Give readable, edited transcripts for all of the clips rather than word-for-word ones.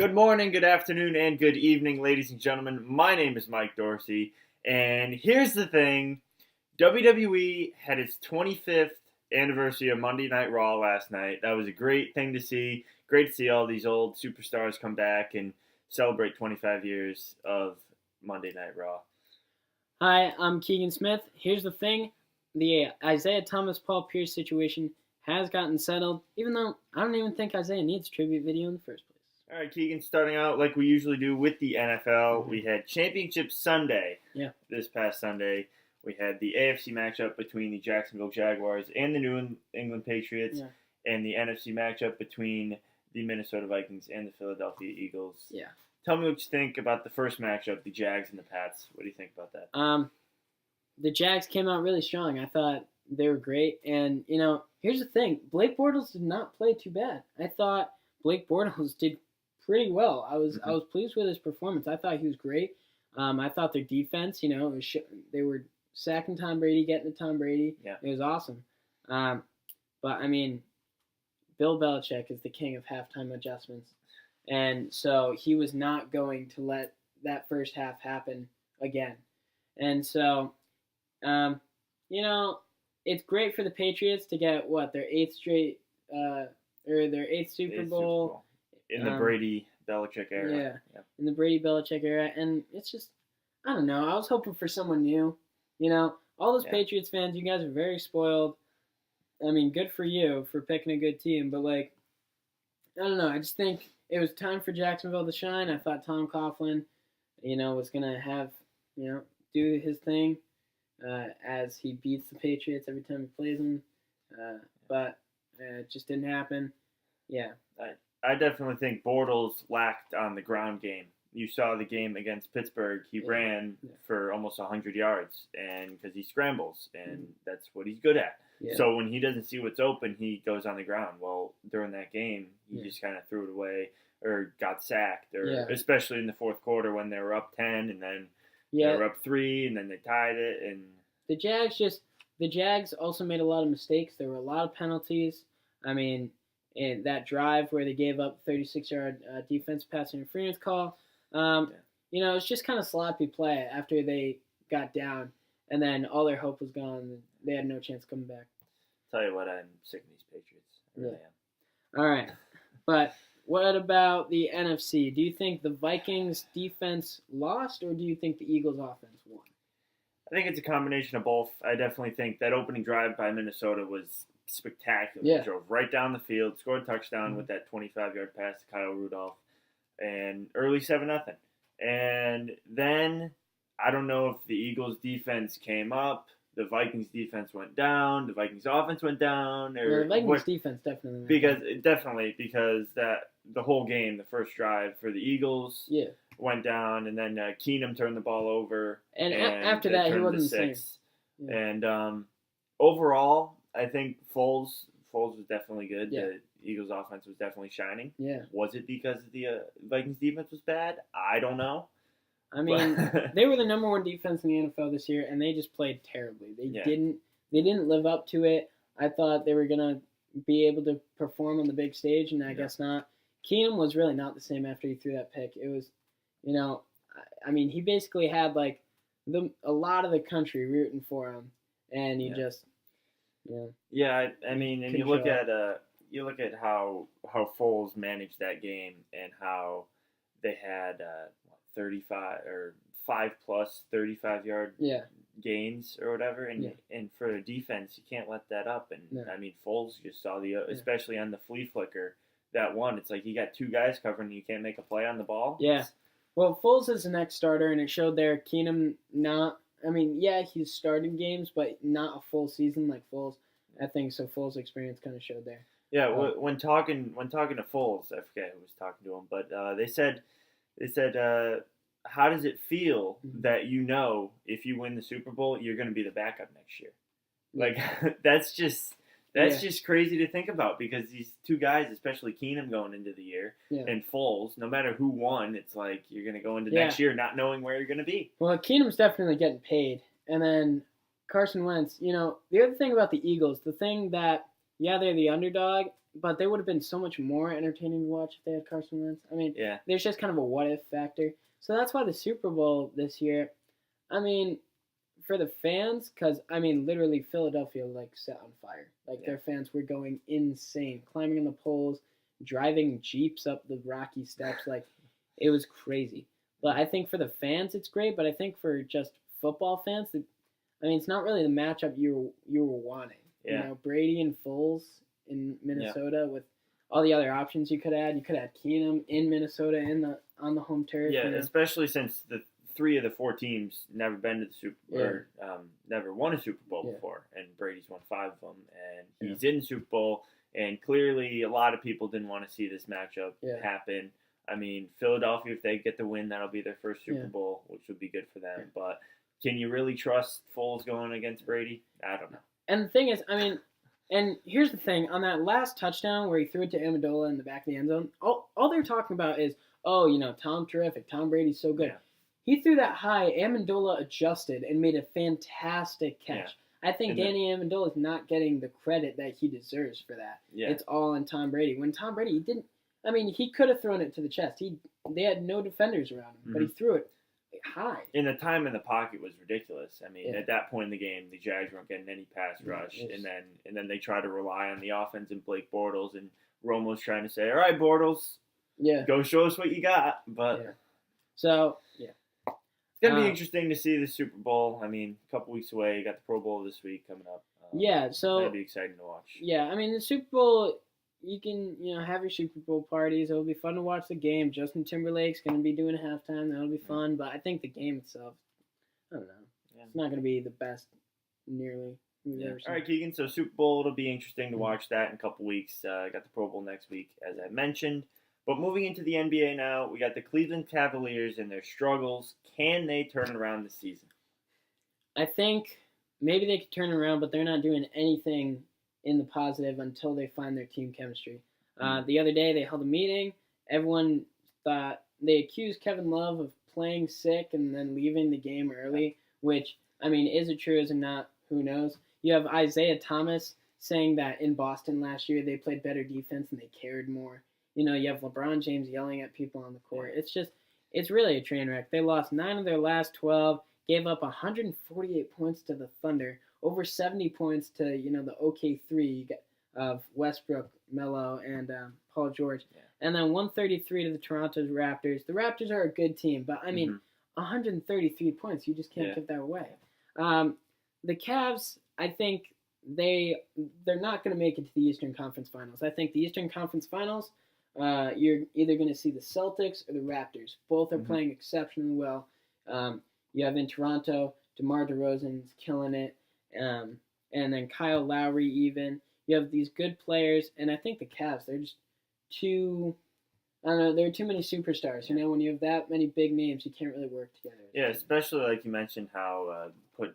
Good morning, good afternoon, and good evening, ladies and gentlemen. My name is Mike Dorsey, and here's the thing. WWE had its 25th anniversary of Monday Night Raw last night. That was a great thing to see. Great to see all these old superstars come back and celebrate 25 years of Monday Night Raw. Hi, I'm Keegan Smith. Here's the thing. The Isaiah Thomas Paul Pierce situation has gotten settled, even though I don't even think Isaiah needs a tribute video in the first place. All right, Keegan, starting out like we usually do with the NFL, we had Championship Sunday this past Sunday. We had the AFC matchup between the Jacksonville Jaguars and the New England Patriots, and the NFC matchup between the Minnesota Vikings and the Philadelphia Eagles. Yeah. Tell me what you think about the first matchup, the Jags and the Pats. What do you think about that? The Jags came out really strong. I thought they were great. And, here's the thing. Blake Bortles did not play too bad. I thought Blake Bortles did pretty well. I was pleased with his performance. I thought he was great. I thought their defense, they were sacking Tom Brady, getting to Tom Brady. Yeah. It was awesome. But, Bill Belichick is the king of halftime adjustments. And so he was not going to let that first half happen again. And so, it's great for the Patriots to get, their eighth Super Bowl. In the Brady-Belichick era. Yeah, in the Brady-Belichick era. And it's just, I don't know. I was hoping for someone new. All those Patriots fans, you guys are very spoiled. I mean, good for you for picking a good team. But, I don't know. I just think it was time for Jacksonville to shine. I thought Tom Coughlin, was going to have, do his thing as he beats the Patriots every time he plays them. But it just didn't happen. Yeah. I definitely think Bortles lacked on the ground game. You saw the game against Pittsburgh. He ran for almost 100 yards, and because he scrambles, and that's what he's good at. Yeah. So when he doesn't see what's open, he goes on the ground. Well, during that game, he just kind of threw it away or got sacked, or especially in the fourth quarter when they were up 10 and then they were up 3 and then they tied it. And the Jags also made a lot of mistakes. There were a lot of penalties. I mean, in that drive where they gave up 36-yard defense pass interference call, it's just kind of sloppy play after they got down, and then all their hope was gone. They had no chance coming back. Tell you what, I'm sick of these Patriots. I really am. All right, but what about the NFC? Do you think the Vikings defense lost, or do you think the Eagles offense won? I think it's a combination of both. I definitely think that opening drive by Minnesota was spectacular. Yeah. He drove right down the field, scored a touchdown with that 25-yard pass to Kyle Rudolph, and early 7-0. And then I don't know if the Eagles defense came up, the Vikings defense went down, the Vikings offense went down, or the Vikings defense definitely went down. Because that the whole game, the first drive for the Eagles went down, and then Keenum turned the ball over, and after that he wasn't the same. Yeah. And overall, I think Foles was definitely good. Yeah. The Eagles' offense was definitely shining. Yeah. Was it because the Vikings' defense was bad? I don't know. I mean, they were the number one defense in the NFL this year, and they just played terribly. They didn't live up to it. I thought they were gonna be able to perform on the big stage, and I guess not. Keenum was really not the same after he threw that pick. It was, he basically had a lot of the country rooting for him, and he just. Yeah, I mean, and you look at how Foles managed that game and how they had 35 or 5+ 35-yard gains or whatever, and for a defense, you can't let that up. And I mean, Foles just saw especially on the flea flicker that one. It's like you got two guys covering, and you can't make a play on the ball. Yeah. Well, Foles is the next starter, and it showed there. Keenum not. I mean, he's started games, but not a full season like Foles. I think so. Foles' experience kind of showed there. Yeah, when talking to Foles, I forget who was talking to him, but they said, how does it feel that if you win the Super Bowl, you're going to be the backup next year? Like that's just crazy to think about, because these two guys, especially Keenum going into the year and Foles, no matter who won, it's like you're going to go into next year not knowing where you're going to be. Well, Keenum's definitely getting paid. And then Carson Wentz, the other thing about the Eagles, the thing that, they're the underdog, but they would have been so much more entertaining to watch if they had Carson Wentz. I mean, Yeah. there's just kind of a what if factor. So that's why the Super Bowl this year, I mean, for the fans, because, I mean, literally Philadelphia, like, set on fire. Like, their fans were going insane, climbing on the poles, driving Jeeps up the rocky steps. Like, it was crazy. But I think for the fans, it's great. But I think for just football fans, I mean, it's not really the matchup you were wanting. Yeah. You know, Brady and Foles in Minnesota with all the other options you could add. You could add Keenum in Minnesota on the home turf. Yeah, you know? especially since the 3 of the 4 teams never been to the Super Bowl, or never won a Super Bowl before, and Brady's won 5 of them, and he's in the Super Bowl, and clearly a lot of people didn't want to see this matchup happen. I mean, Philadelphia, if they get the win, that'll be their first Super Bowl, which would be good for them. But can you really trust Foles going against Brady? I don't know. And the thing is, I mean, and here's the thing. On that last touchdown where he threw it to Amendola in the back of the end zone, all they're talking about is, oh, you know, Tom terrific. Tom Brady's so good. Yeah. He threw that high. Amendola adjusted and made a fantastic catch. Yeah. I think Danny Amendola is not getting the credit that he deserves for that. Yeah. It's all on Tom Brady. When Tom Brady, he didn't. I mean, he could have thrown it to the chest. They had no defenders around him, but he threw it high. And the time in the pocket was ridiculous. I mean, at that point in the game, the Jags weren't getting any pass rush, and then they tried to rely on the offense and Blake Bortles, and Romo's trying to say, "All right, Bortles, go show us what you got." But so it's gonna be interesting to see the Super Bowl. I mean, a couple weeks away. You got the Pro Bowl this week coming up. So that'd be exciting to watch. Yeah, I mean, the Super Bowl. You can, have your Super Bowl parties. It'll be fun to watch the game. Justin Timberlake's going to be doing a halftime. That'll be fun. But I think the game itself, I don't know. Yeah. It's not going to be the best nearly. Yeah. All right, Keegan. So Super Bowl, it'll be interesting to watch that in a couple weeks. Got the Pro Bowl next week, as I mentioned. But moving into the NBA now, we got the Cleveland Cavaliers and their struggles. Can they turn around the season? I think maybe they could turn around, but they're not doing anything in the positive until they find their team chemistry. The other day they held a meeting. Everyone thought they accused Kevin Love of playing sick and then leaving the game early, which, I mean, is it true, is it not? Who knows? You have Isaiah Thomas saying that in Boston last year they played better defense and they cared more. You know, you have LeBron James yelling at people on the court. It's really a train wreck. They lost 9 of their last 12, gave up 148 points to the Thunder, over 70 points to, the OK3 of Westbrook, Melo, and Paul George. Yeah. And then 133 to the Toronto Raptors. The Raptors are a good team, but, I mean, 133 points, you just can't give that away. The Cavs, I think they're not going to make it to the Eastern Conference Finals. I think the Eastern Conference Finals, you're either going to see the Celtics or the Raptors. Both are playing exceptionally well. You have in Toronto, DeMar DeRozan's killing it. And then Kyle Lowry even. You have these good players, and I think the Cavs, they're just too, I don't know, there are too many superstars. When you have that many big names, you can't really work together. Yeah, especially like you mentioned how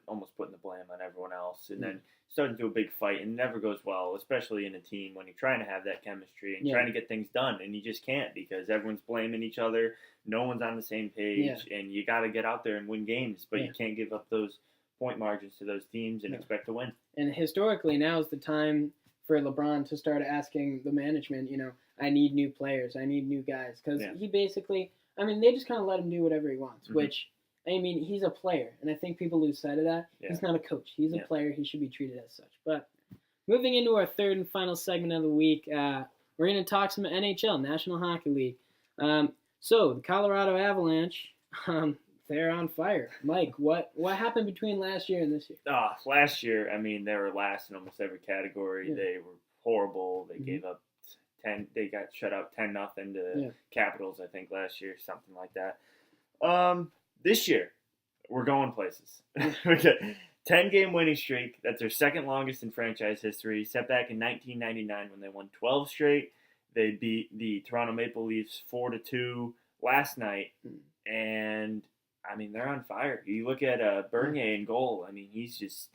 almost putting the blame on everyone else, and then starting to a big fight, and it never goes well, especially in a team when you're trying to have that chemistry and trying to get things done, and you just can't because everyone's blaming each other, no one's on the same page, and you got to get out there and win games, but you can't give up those point margins to those teams and expect to win. And historically, now is the time for LeBron to start asking the management, I need new players, I need new guys, because he basically, I mean, they just kind of let him do whatever he wants, which, I mean, he's a player, and I think people lose sight of that. Yeah. He's not a coach. He's a player. He should be treated as such. But moving into our third and final segment of the week, we're going to talk some NHL, National Hockey League. So the Colorado Avalanche, they're on fire. Mike, what happened between last year and this year? Last year, I mean, they were last in almost every category. Yeah. They were horrible. They gave up 10. They got shut out 10-0 to Capitals, I think, last year, something like that. This year, we're going places. 10-game winning streak. That's their second longest in franchise history. Set back in 1999 when they won 12 straight. They beat the Toronto Maple Leafs 4-2 last night, and I mean, they're on fire. You look at Bernier in goal. I mean, he's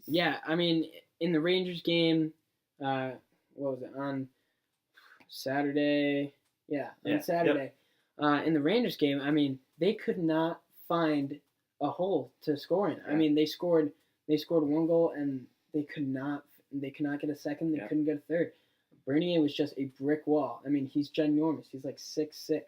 yeah, I mean, in the Rangers game, what was it, on Saturday? Yeah, on Saturday. Yep. In the Rangers game, I mean, they could not find a hole to score in. I mean, they scored one goal, and they could not get a second. They couldn't get a third. Bernier was just a brick wall. I mean, he's ginormous. He's like 6'6".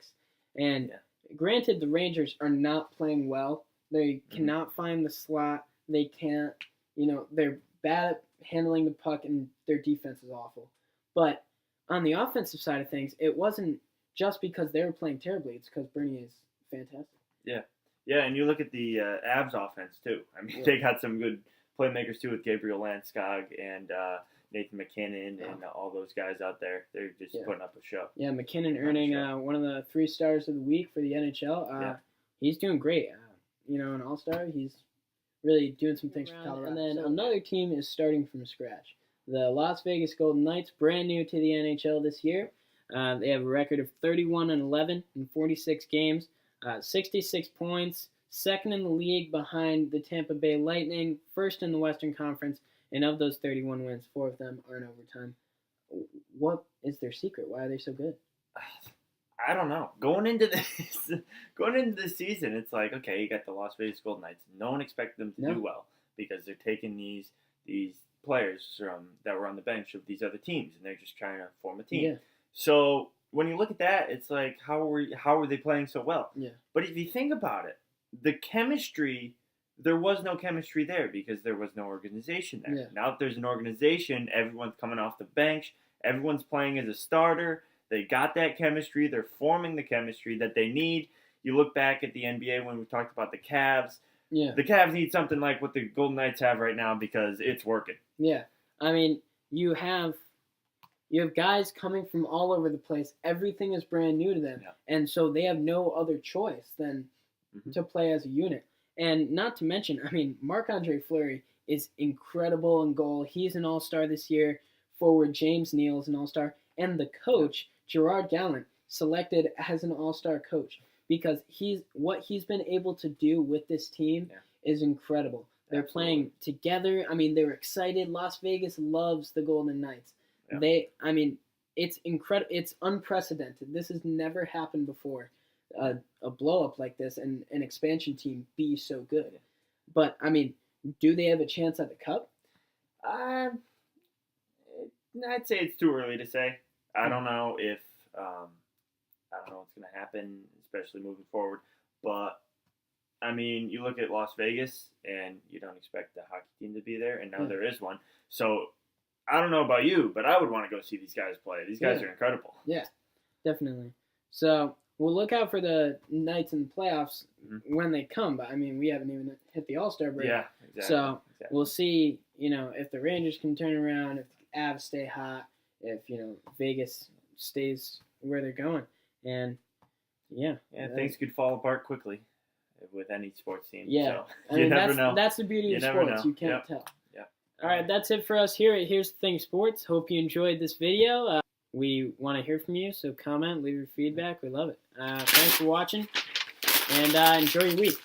And granted, the Rangers are not playing well. They cannot find the slot. They can't, they're bad at handling the puck, and their defense is awful. But on the offensive side of things, it wasn't just because they were playing terribly. It's because Bernier is fantastic. Yeah. Yeah, and you look at the Avs offense, too. I mean, they got some good playmakers, too, with Gabriel Landeskog and Nathan McKinnon and all those guys out there. They're just putting up a show. Yeah, McKinnon earning one of the 3 stars of the week for the NHL. He's doing great. An all-star. He's really doing some things for Colorado. And then another team is starting from scratch. The Las Vegas Golden Knights, brand new to the NHL this year. They have a record of 31-11 in 46 games, 66 points, second in the league behind the Tampa Bay Lightning, first in the Western Conference, and of those 31 wins, 4 of them are in overtime. What is their secret? Why are they so good? I don't know. Going into this season, it's like, okay, you got the Las Vegas Golden Knights. No one expected them to do well because they're taking these players that were on the bench of these other teams, and they're just trying to form a team. Yeah. So when you look at that, it's like, how were they playing so well? Yeah. But if you think about it, the chemistry, there was no chemistry there because there was no organization there. Yeah. Now that there's an organization, everyone's coming off the bench, everyone's playing as a starter. They got that chemistry. They're forming the chemistry that they need. You look back at the NBA when we talked about the Cavs. Yeah. The Cavs need something like what the Golden Knights have right now because it's working. Yeah. I mean, you have guys coming from all over the place. Everything is brand new to them. Yeah. And so they have no other choice than to play as a unit. And not to mention, I mean, Marc-Andre Fleury is incredible in goal. He's an all-star this year. Forward James Neal is an all-star. And the coach, Gerard Gallant, selected as an all-star coach because what he's been able to do with this team is incredible. They're playing together. I mean, they're excited. Las Vegas loves the Golden Knights. Yeah. It's incredible. It's unprecedented. This has never happened before. A blow-up like this and an expansion team be so good. Yeah. But, I mean, do they have a chance at the Cup? I'd say it's too early to say. I don't know if what's going to happen, especially moving forward. But, I mean, you look at Las Vegas, and you don't expect the hockey team to be there, and now there is one. So, I don't know about you, but I would want to go see these guys play. These guys are incredible. Yeah, definitely. So, we'll look out for the Knights in the playoffs when they come. But, I mean, we haven't even hit the All-Star break. Yeah, exactly. So, we'll see, if the Rangers can turn around, if the Avs stay hot, if, Vegas stays where they're going. And, things could fall apart quickly with any sports team. Yeah. So, you never know. That's the beauty of sports. You can't tell. Yep. All right, that's it for us here at Here's the Thing Sports. Hope you enjoyed this video. We want to hear from you, so comment, leave your feedback. We love it. Thanks for watching, and enjoy your week.